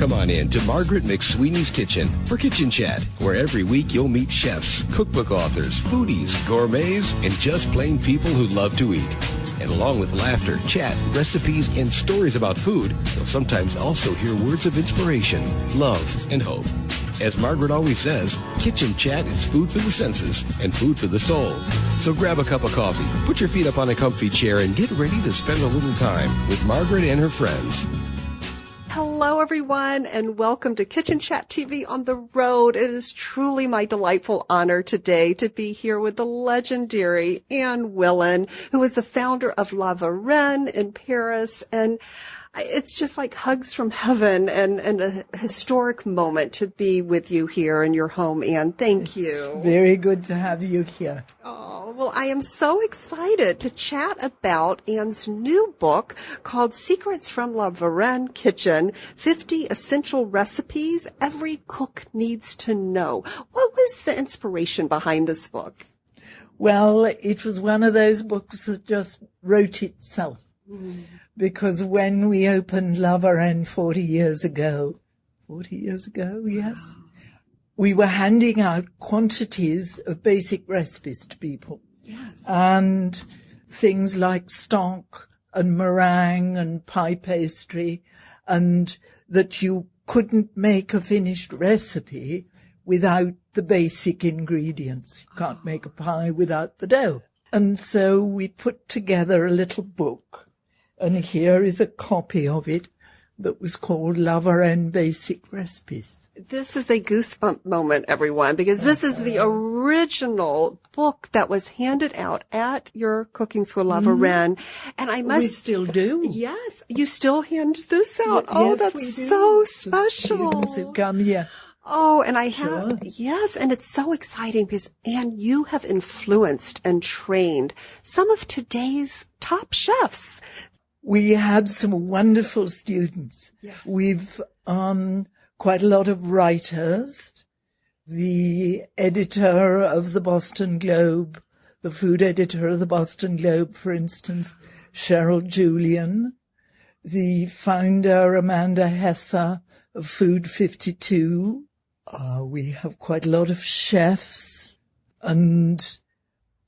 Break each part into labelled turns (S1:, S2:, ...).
S1: Come on in to Margaret McSweeney's Kitchen for Kitchen Chat, where every week you'll meet chefs, cookbook authors, foodies, gourmets, and just plain people who love to eat. And along with laughter, chat, recipes, and stories about food, you'll sometimes also hear words of inspiration, love, and hope. As Margaret always says, Kitchen Chat is food for the senses and food for the soul. So grab a cup of coffee, put your feet up on a comfy chair, and get ready to spend a little time with Margaret and her friends.
S2: Hello, everyone, and welcome to Kitchen Chat TV on the road. It is truly my delightful honor today to be here with the legendary Anne Willan, who is the founder of La Varenne in Paris. And it's just like hugs from heaven and a historic moment to be with you here in your home, Anne. Thank you.
S3: Very good to have you here.
S2: Oh, well, I am so excited to chat about Anne's new book called Secrets from La Varenne Kitchen, 50 Essential Recipes Every Cook Needs to Know. What was the inspiration behind this book?
S3: Well, it was one of those books that just wrote itself. Because when we opened La Varenne 40 years ago, yes, we were handing out quantities of basic recipes to people. Yes. And things like stock and meringue and pie pastry, and that you couldn't make a finished recipe without the basic ingredients. You can't make a pie without the dough. And so we put together a little book. And here is a copy of it that was called La Varenne Basic Recipes.
S2: This is a goosebump moment, everyone, because this is the original book that was handed out at your cooking school, La Varenne. And I must...
S3: We still do.
S2: Yes, you still hand this out.
S3: Yes,
S2: that's so special.
S3: The students who come here.
S2: Oh, and I have, yes, and it's so exciting because, Anne, you have influenced and trained some of today's top chefs.
S3: We had some wonderful students. Yes. We've quite a lot of writers. The editor of the Boston Globe, the food editor of the Boston Globe, for instance, Cheryl Julian. The founder, Amanda Hesse, of Food 52. We have quite a lot of chefs. And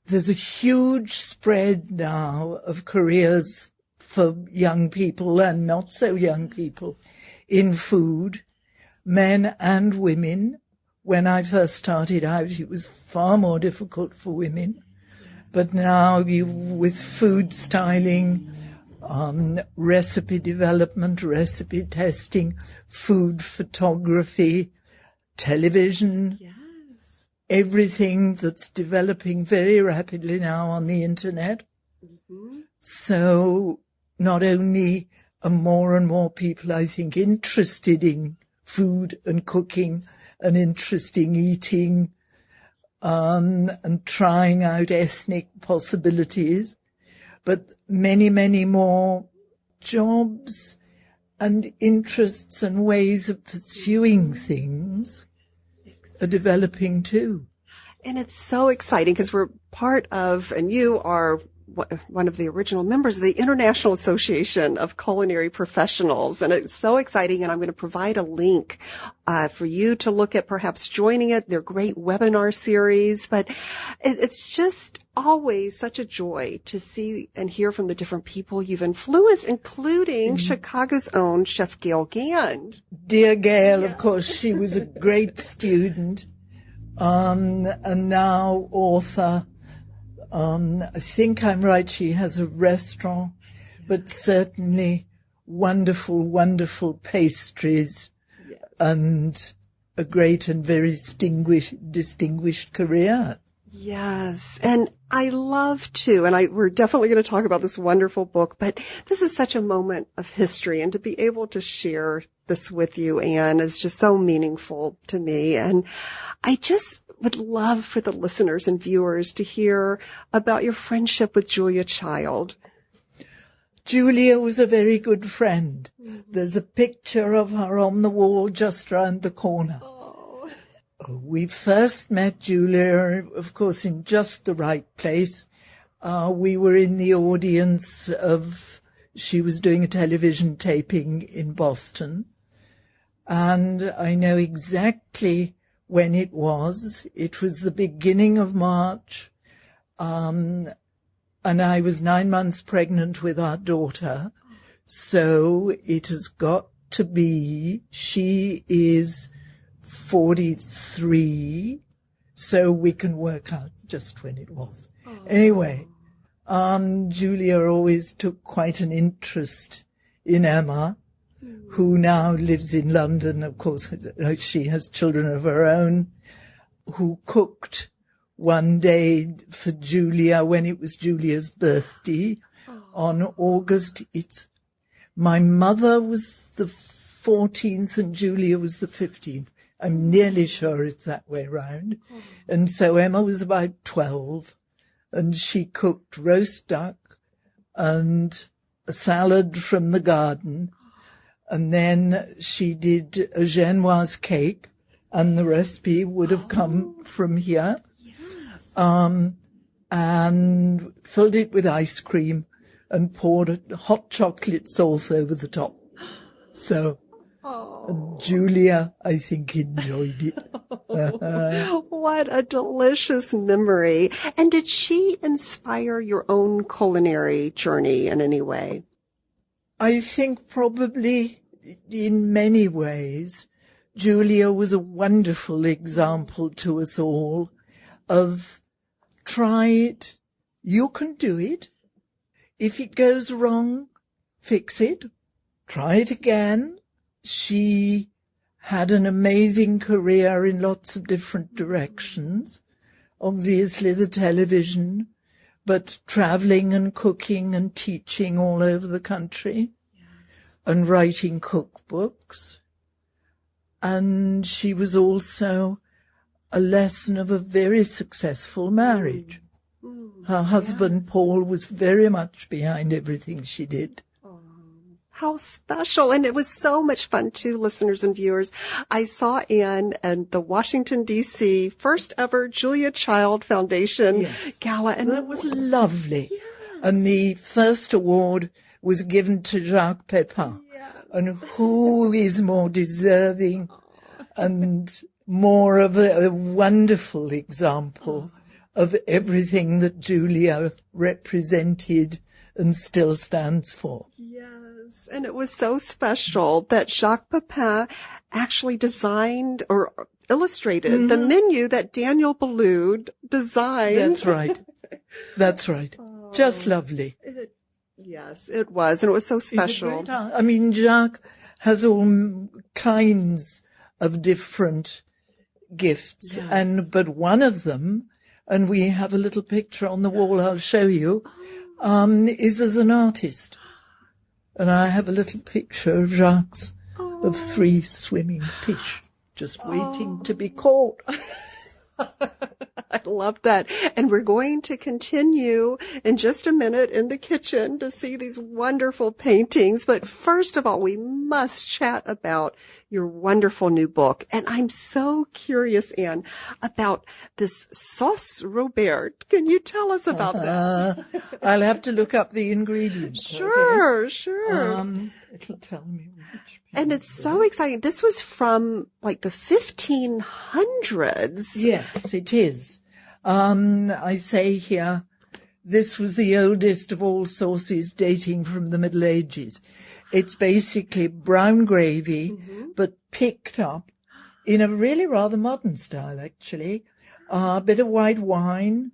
S3: there's a huge spread now of careers for young people and not so young people in food, men and women. When I first started out, it was far more difficult for women. But now with food styling, recipe development, recipe testing, food photography, television, yes, everything that's developing very rapidly now on the internet. Mm-hmm. So not only are more and more people, I think, interested in food and cooking and interested in eating and trying out ethnic possibilities, but many, many more jobs and interests and ways of pursuing things are developing too.
S2: And it's so exciting because we're part of, and you are one of the original members of the International Association of Culinary Professionals. And it's so exciting. And I'm going to provide a link for you to look at perhaps joining it. They're great webinar series, but it's just always such a joy to see and hear from the different people you've influenced, including Chicago's own Chef Gail Gand.
S3: Dear Gail, of course, she was a great student, and now author. I think I'm right, she has a restaurant, but certainly wonderful, wonderful pastries, yes, and a great and very distinguished career.
S2: Yes, and I love to, and we're definitely going to talk about this wonderful book, but this is such a moment of history, and to be able to share this with you, Anne, is just so meaningful to me. And I just would love for the listeners and viewers to hear about your friendship with Julia Child.
S3: Julia was a very good friend. Mm-hmm. There's a picture of her on the wall just round the corner. Oh. We first met Julia, of course, in just the right place. We were in the audience she was doing a television taping in Boston. And I know exactly when it was. It was the beginning of March. And I was 9 months pregnant with our daughter. So it has got to be, she is 43, so we can work out just when it was. Anyway, Julia always took quite an interest in Emma, who now lives in London. Of course, she has children of her own, who cooked one day for Julia when it was Julia's birthday on August. My mother was the 14th and Julia was the 15th. I'm nearly sure it's that way round. And so Emma was about 12 and she cooked roast duck and a salad from the garden. And then she did a genoise cake, and the recipe would have come from here. And filled it with ice cream and poured hot chocolate sauce over the top. So Julia, I think, enjoyed it.
S2: What a delicious memory. And did she inspire your own culinary journey in any way?
S3: I think probably in many ways, Julia was a wonderful example to us all of try it, you can do it. If it goes wrong, fix it, try it again. She had an amazing career in lots of different directions. Obviously the television, but traveling and cooking and teaching all over the country, and writing cookbooks. And she was also a lesson of a very successful marriage. Her husband, Paul, was very much behind everything she did.
S2: How special. And it was so much fun too, listeners and viewers. I saw Anne at the Washington, D.C. first ever Julia Child Foundation Gala. And
S3: that was lovely. Yes. And the first award was given to Jacques Pepin. Yes. And who is more deserving and more of a wonderful example of everything that Julia represented and still stands for.
S2: Yes, and it was so special that Jacques Pepin actually designed or illustrated the menu that Daniel Boulud designed.
S3: That's right. That's right. Just lovely.
S2: Yes, it was, and it was so special.
S3: I mean, Jacques has all kinds of different gifts, but one of them, and we have a little picture on the wall I'll show you, is as an artist. And I have a little picture of Jacques of 3 swimming fish just waiting to be caught.
S2: I love that. And we're going to continue in just a minute in the kitchen to see these wonderful paintings. But first of all, we must chat about your wonderful new book. And I'm so curious, Anne, about this sauce Robert. Can you tell us about that?
S3: I'll have to look up the ingredients.
S2: Sure,
S3: okay?
S2: sure.
S3: It'll tell me which.
S2: And it's so exciting. This was from like the 1500s.
S3: Yes, it is. I say here, this was the oldest of all sauces dating from the Middle Ages. It's basically brown gravy, but picked up in a really rather modern style, actually. A bit of white wine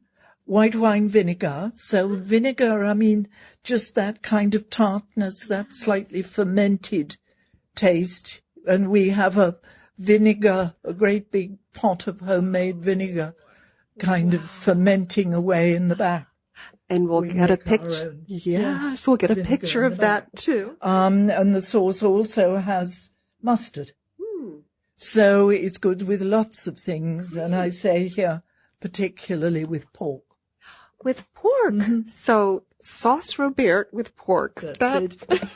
S3: vinegar. So vinegar, I mean, just that kind of tartness, that slightly fermented taste. And we have a vinegar, a great big pot of homemade vinegar, kind of fermenting away in the back.
S2: And we'll get a picture. Yes, we'll get a picture of that too.
S3: And the sauce also has mustard. So it's good with lots of things. And I say here, particularly with pork.
S2: With pork. So sauce Robert with pork.
S3: That's it.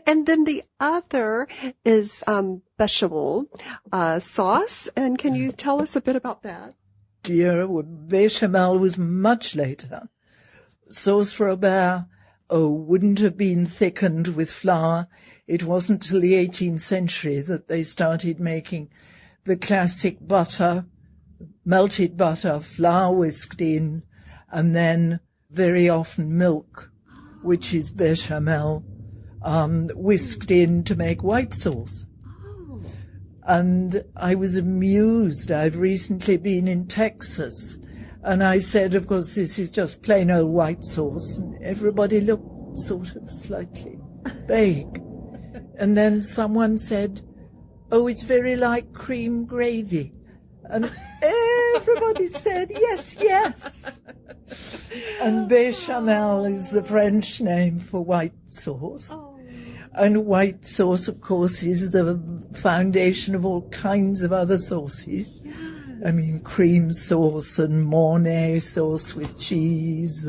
S2: And then the other is bechamel sauce. And can you tell us a bit about that?
S3: Dear, bechamel was much later. Sauce Robert wouldn't have been thickened with flour. It wasn't till the 18th century that they started making the classic butter, melted butter, flour whisked in, and then very often milk, which is bechamel, whisked in to make white sauce. And I was amused. I've recently been in Texas, and I said, of course, this is just plain old white sauce. And everybody looked sort of slightly vague. And then someone said, oh, it's very like cream gravy. And everybody said, yes, yes. And bechamel is the French name for white sauce. And white sauce, of course, is the foundation of all kinds of other sauces. Yes. I mean, cream sauce and Mornay sauce with cheese,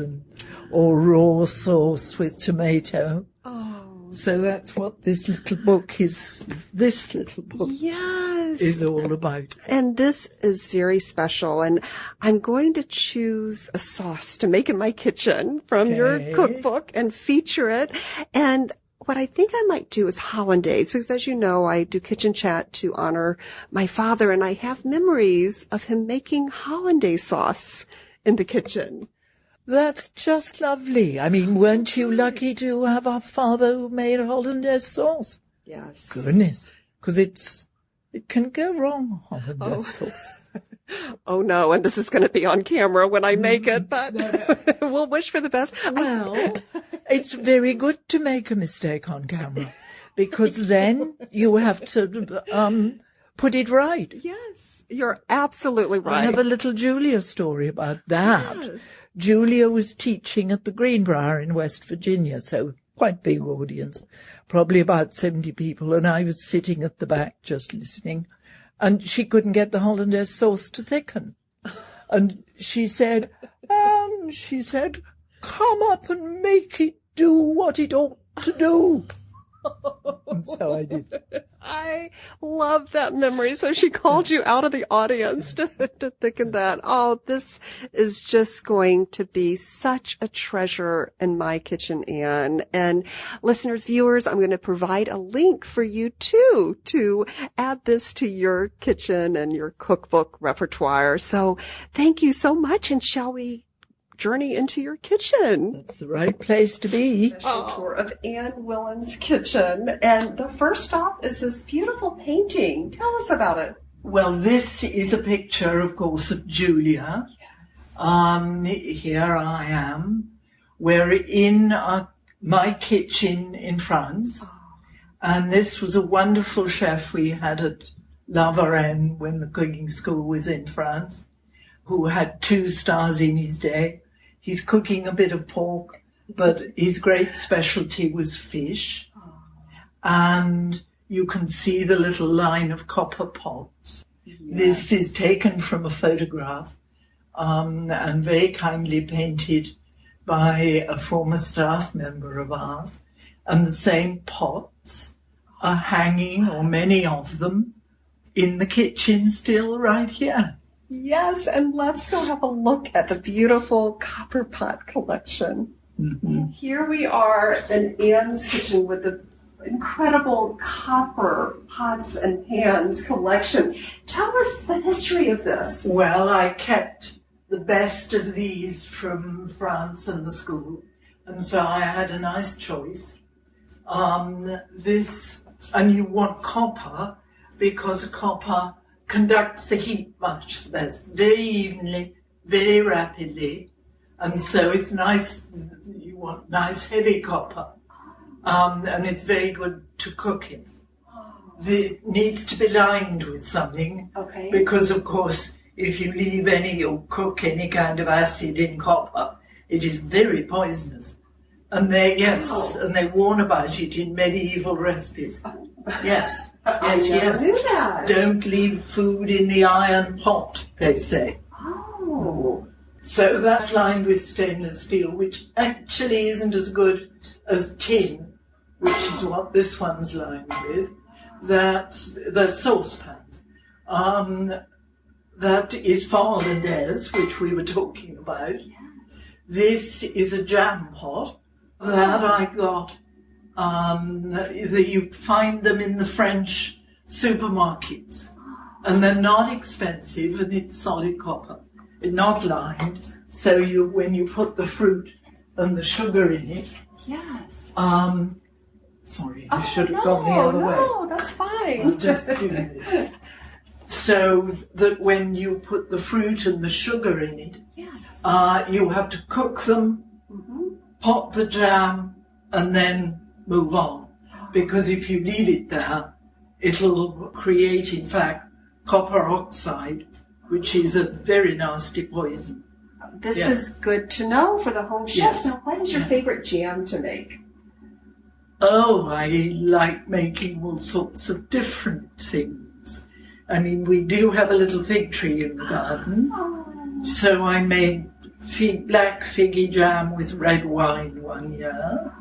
S3: or raw sauce with tomato. Oh. So that's what this little book is. This little book is all about.
S2: And this is very special. And I'm going to choose a sauce to make in my kitchen from your cookbook and feature it. And what I think I might do is Hollandaise, because as you know, I do Kitchen Chat to honor my father, and I have memories of him making Hollandaise sauce in the kitchen.
S3: That's just lovely. I mean, weren't you lucky to have a father who made Hollandaise sauce?
S2: Yes.
S3: Goodness, because it can go wrong, Hollandaise sauce.
S2: Oh, no, and this is going to be on camera when I make it, but we'll wish for the best.
S3: Well, it's very good to make a mistake on camera, because then you have to put it right.
S2: Yes, you're absolutely right.
S3: I have a little Julia story about that. Yes. Julia was teaching at the Greenbrier in West Virginia, so quite big audience, probably about 70 people, and I was sitting at the back just listening. And she couldn't get the Hollandaise sauce to thicken. And she said, come up and make it do what it ought to do. And so I did.
S2: I love that memory. So she called you out of the audience to thicken that. Oh, this is just going to be such a treasure in my kitchen, Anne. And listeners, viewers, I'm going to provide a link for you too to add this to your kitchen and your cookbook repertoire. So thank you so much. And shall we journey into your kitchen?
S3: That's the right place to be.
S2: Special tour of Anne Willan's kitchen. And the first stop is this beautiful painting. Tell us about it.
S3: Well, this is a picture, of course, of Julia. Yes. Here I am. We're in my kitchen in France. And this was a wonderful chef we had at La Varenne when the cooking school was in France, who had 2 stars in his day. He's cooking a bit of pork, but his great specialty was fish. And you can see the little line of copper pots. Yes. This is taken from a photograph and very kindly painted by a former staff member of ours. And the same pots are hanging, or many of them, in the kitchen still right here.
S2: Yes, and let's go have a look at the beautiful copper pot collection. Mm-hmm. Here we are in Anne's kitchen with the incredible copper pots and pans collection. Tell us the history of this.
S3: Well, I kept the best of these from France and the school, and so I had a nice choice. And you want copper because copper conducts the heat much best, very evenly, very rapidly, and so it's nice. You want nice heavy copper, and it's very good to cook in. It needs to be lined with something, because of course if you leave or cook any kind of acid in copper, it is very poisonous. And they warn about it in medieval recipes. Yes. Yes.
S2: Knew that.
S3: Don't leave food in the iron pot, they say.
S2: Oh.
S3: So that's lined with stainless steel, which actually isn't as good as tin, which is what this one's lined with. That's the saucepans. That is for Hollandaise, which we were talking about. Yes. This is a jam pot, That I got. You find them in the French supermarkets, and they're not expensive, and it's solid copper, not lined. So when you put the fruit and the sugar in it.
S2: Yes.
S3: Sorry, I should have gone the other way.
S2: No, that's fine.
S3: I'll just do this. So that when you put the fruit and the sugar in it,
S2: Yes.
S3: You have to cook them, pot the jam, and then move on. Because if you leave it there, it'll create, in fact, copper oxide, which is a very nasty poison.
S2: This is good to know for the home chefs.
S3: Yes.
S2: Now, what is your favorite jam to make?
S3: Oh, I like making all sorts of different things. I mean, we do have a little fig tree in the garden. So I made black figgy jam with red wine one year.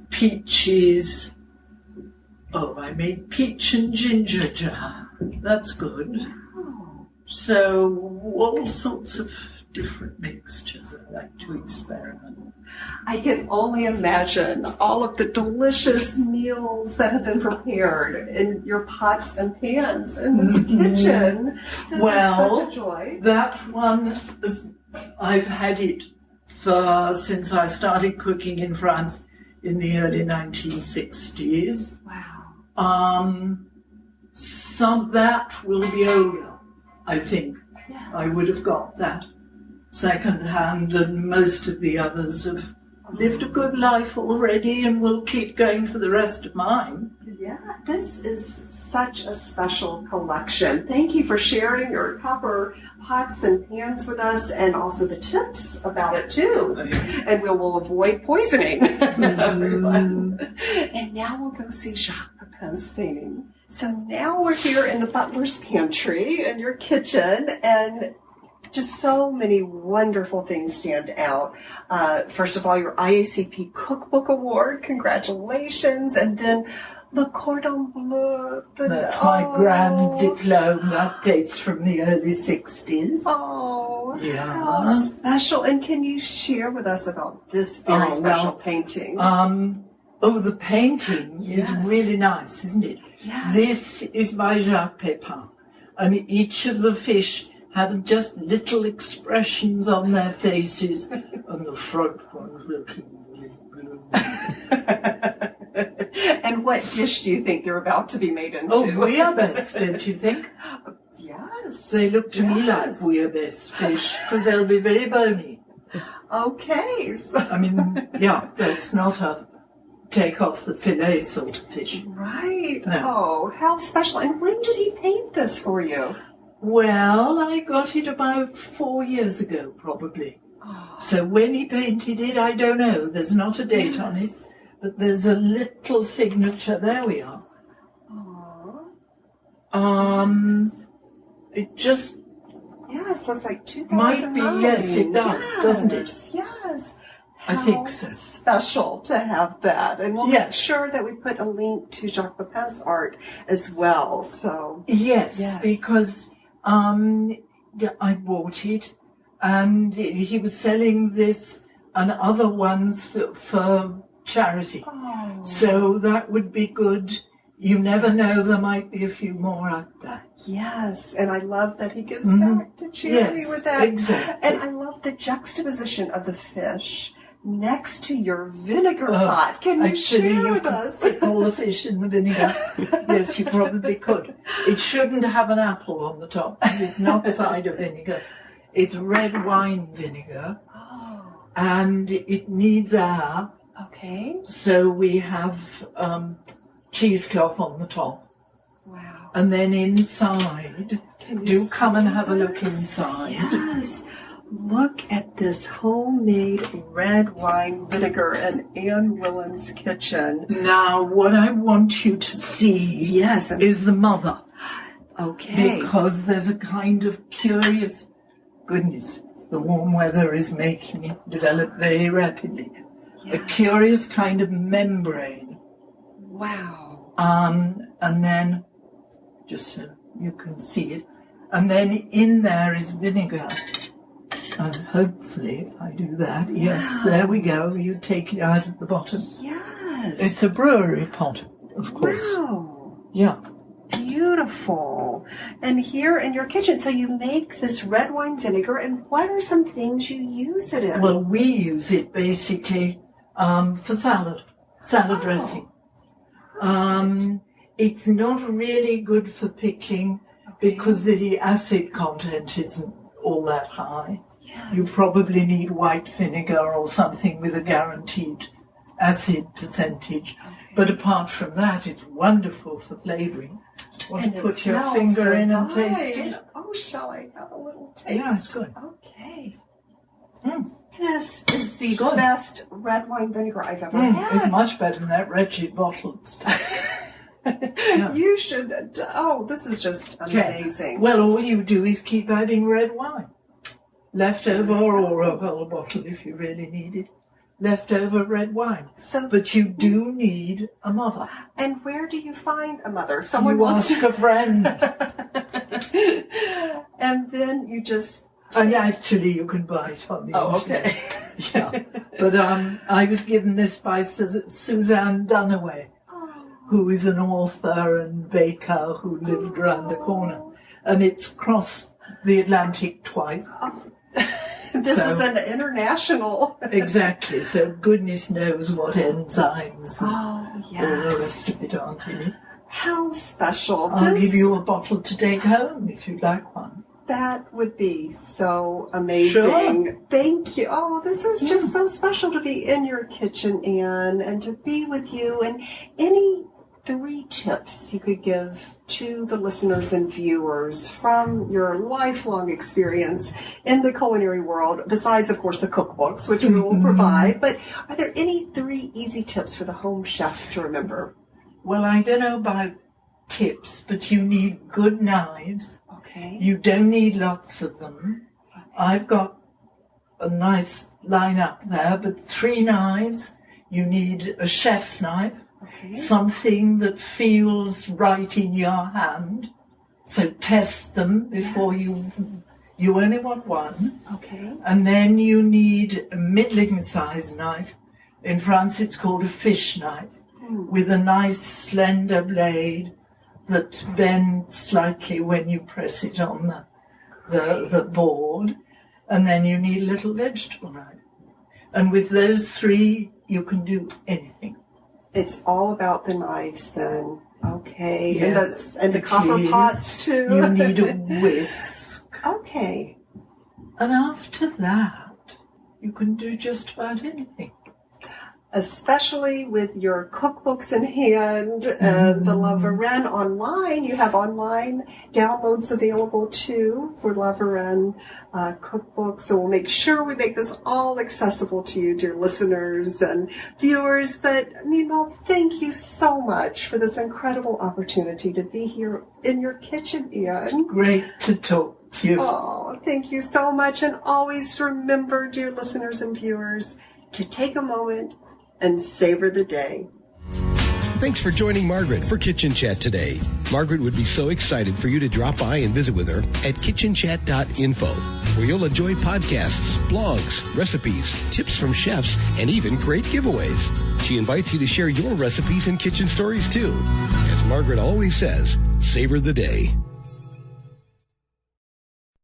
S3: Peaches. Oh, I made peach and ginger jam. That's good. So all sorts of different mixtures I like to experiment.
S2: I can only imagine all of the delicious meals that have been prepared in your pots and pans in this kitchen. This is such a joy.
S3: That one, I've had it since I started cooking in France in the early 1960s.
S2: Wow.
S3: Some that will be older, I think.
S2: Yeah.
S3: I would have got that second hand, and most of the others have lived a good life already and will keep going for the rest of mine.
S2: Yeah, this is such a special collection. Thank you for sharing your copper pots and pans with us, and also the tips about it too. And we will avoid poisoning everyone. And now we'll go see Jacques Pepin's painting. So now we're here in the butler's pantry in your kitchen, and just so many wonderful things stand out. First of all, your IACP Cookbook Award, congratulations. And then the Cordon Bleu.
S3: That's my grand diploma. That dates from the early 60s.
S2: Oh,
S3: Yeah.
S2: how special. And can you share with us about this very special painting?
S3: The painting is really nice, isn't it?
S2: Yes.
S3: This is by Jacques Pepin. And each of the fish have just little expressions on their faces, and the front one's looking really blue.
S2: And what dish do you think they're about to be made into?
S3: Oh, bouillabaisse, don't you think?
S2: Yes.
S3: They look to me like bouillabaisse fish, because they'll be very bony.
S2: Okay. So.
S3: I mean, that's not a take off the fillet sort of fish.
S2: Right.
S3: No.
S2: Oh, how special. And when did he paint this for you?
S3: Well, I got it about 4 years ago, probably.
S2: Oh.
S3: So when he painted it, I don't know. There's not a date on it, but there's a little signature. There we are.
S2: Oh.
S3: It just
S2: Yes, looks like 2009.
S3: might be. Yes, it does, doesn't it?
S2: Yes.
S3: I think so.
S2: Special to have that. And we'll make sure that we put a link to Jacques Pepin's art as well. So
S3: Yes, because I bought it, and he was selling this and other ones for charity.
S2: Oh.
S3: So that would be good. You never know, there might be a few more out there.
S2: Yes, and I love that he gives back to charity with that.
S3: Exactly.
S2: And I love the juxtaposition of the fish next to your vinegar pot. Can you share with us?
S3: Put all the fish in the vinegar. Yes, you probably could. It shouldn't have an apple on the top, because it's not cider vinegar. It's red wine vinegar, and it needs air.
S2: Okay.
S3: So we have cheesecloth on the top.
S2: Wow.
S3: And then inside, do come and have a look inside.
S2: Yes. Look at this homemade red wine vinegar in Anne Willan's kitchen.
S3: Now, what I want you to see is the mother.
S2: Okay.
S3: Because there's a kind of curious... Goodness, the warm weather is making it develop very rapidly. A curious kind of membrane.
S2: Wow.
S3: And then, just so you can see it, and then in there is vinegar. And hopefully, if I do that, yes, there we go. You take it out at the bottom.
S2: Yes.
S3: It's a brewery pot, of course.
S2: Wow.
S3: Yeah.
S2: Beautiful. And here in your kitchen, so you make this red wine vinegar, and what are some things you use it in?
S3: Well, we use it basically for salad dressing. It's not really good for pickling because the acid content isn't all that high.
S2: Yes.
S3: You probably need white vinegar or something with a guaranteed acid percentage.
S2: Okay.
S3: But apart from that, it's wonderful for flavouring. Want to put your
S2: smells
S3: finger in and
S2: divine.
S3: taste it?
S2: Oh, shall I have a little taste?
S3: Yeah, it's good.
S2: Okay.
S3: Mm.
S2: This is the
S3: Good.
S2: best red wine vinegar I've ever had.
S3: It's much better than that wretched bottled stuff. Yeah.
S2: You should. Oh, this is just amazing.
S3: Well, all you do is keep adding red wine. Leftover or a whole bottle if you really need it. Leftover red wine. But you do need a mother.
S2: And where do you find a mother? If someone
S3: You
S2: wants
S3: ask a friend.
S2: And then you just...
S3: And actually you can buy it on the internet.
S2: Okay.
S3: Yeah. But I was given this by Suzanne Dunaway, who is an author and baker who lived around the corner. And it's crossed the Atlantic twice.
S2: This is an international...
S3: Exactly. So goodness knows what enzymes and all the rest of it aren't in it.
S2: How special.
S3: I'll give you a bottle to take home if you'd like one.
S2: That would be so amazing.
S3: Sure.
S2: Thank you. Oh, this is just so special to be in your kitchen, Anne, and to be with you. And any 3 tips you could give to the listeners and viewers from your lifelong experience in the culinary world, besides, of course, the cookbooks, which we will provide. But are there any 3 easy tips for the home chef to remember?
S3: Well, I don't know about tips, but you need good knives.
S2: Okay.
S3: You don't need lots of them. I've got a nice lineup there, but 3 knives. You need a chef's knife.
S2: Okay.
S3: Something that feels right in your hand. So test them before you only want one.
S2: Okay.
S3: And then you need a middling-sized knife. In France, it's called a fish knife, with a nice slender blade that bends slightly when you press it on the board. And then you need a little vegetable knife. And with those 3, you can do anything.
S2: It's all about the knives then. Okay.
S3: Yes,
S2: and the copper pots too.
S3: You need a whisk.
S2: Okay.
S3: And after that, you can do just about anything.
S2: Especially with your cookbooks in hand and the La Varenne online. You have online downloads available too for La Varenne cookbooks. So we'll make sure we make this all accessible to you, dear listeners and viewers. But, thank you so much for this incredible opportunity to be here in your kitchen, Anne.
S3: It's great to talk to you.
S2: Oh, thank you so much. And always remember, dear listeners and viewers, to take a moment and savor the day.
S1: Thanks for joining Margaret for Kitchen Chat today. Margaret would be so excited for you to drop by and visit with her at kitchenchat.info, where you'll enjoy podcasts, blogs, recipes, tips from chefs, and even great giveaways. She invites you to share your recipes and kitchen stories too. As Margaret always says, savor the day.